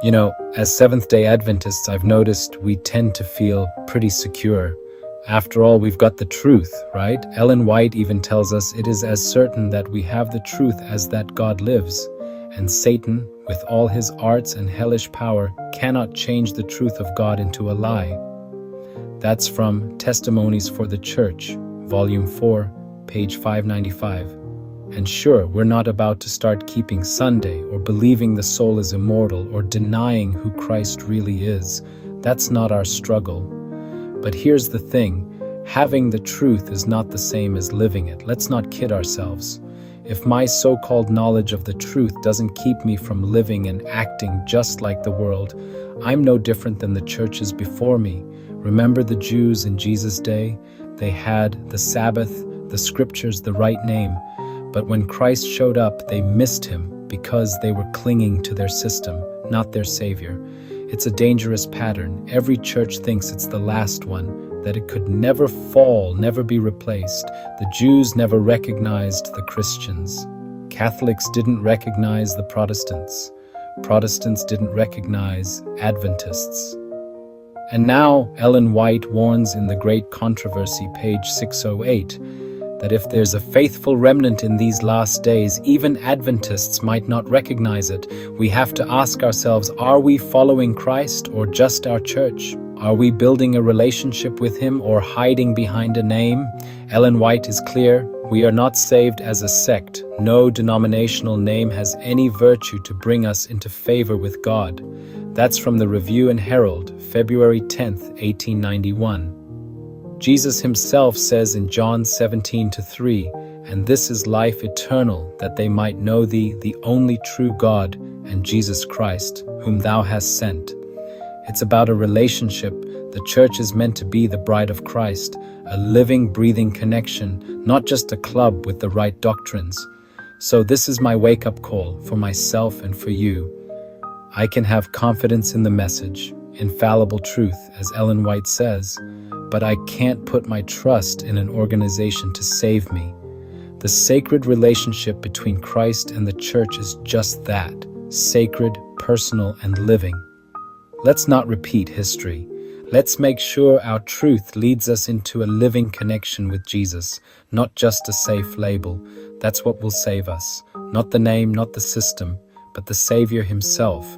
You know, as Seventh-day Adventists, I've noticed we tend to feel pretty secure. After all, we've got the truth, right? Ellen White even tells us it is as certain that we have the truth as that God lives. And Satan, with all his arts and hellish power, cannot change the truth of God into a lie. That's from Testimonies for the Church, Volume 4, page 595. And sure, we're not about to start keeping Sunday or believing the soul is immortal or denying who Christ really is. That's not our struggle. But here's the thing, having the truth is not the same as living it. Let's not kid ourselves. If my so-called knowledge of the truth doesn't keep me from living and acting just like the world, I'm no different than the churches before me. Remember the Jews in Jesus' day? They had the Sabbath, the scriptures, the right name. But when Christ showed up, they missed him because they were clinging to their system, not their Savior. It's a dangerous pattern. Every church thinks it's the last one, that it could never fall, never be replaced. The Jews never recognized the Christians. Catholics didn't recognize the Protestants. Protestants didn't recognize Adventists. And now Ellen White warns in The Great Controversy, page 608, that if there's a faithful remnant in these last days, even Adventists might not recognize it. We have to ask ourselves, are we following Christ or just our church? Are we building a relationship with him or hiding behind a name? Ellen White is clear. We are not saved as a sect. No denominational name has any virtue to bring us into favor with God. That's from the Review and Herald, February 10th, 1891. Jesus himself says in John 17:3, "And this is life eternal, that they might know thee, the only true God, and Jesus Christ, whom thou hast sent." It's about a relationship. The church is meant to be the bride of Christ, a living, breathing connection, not just a club with the right doctrines. So this is my wake-up call for myself and for you. I can have confidence in the message, infallible truth, as Ellen White says, but I can't put my trust in an organization to save me. The sacred relationship between Christ and the church is just that, sacred, personal, and living. Let's not repeat history. Let's make sure our truth leads us into a living connection with Jesus, not just a safe label. That's what will save us. Not the name, not the system, but the Savior himself.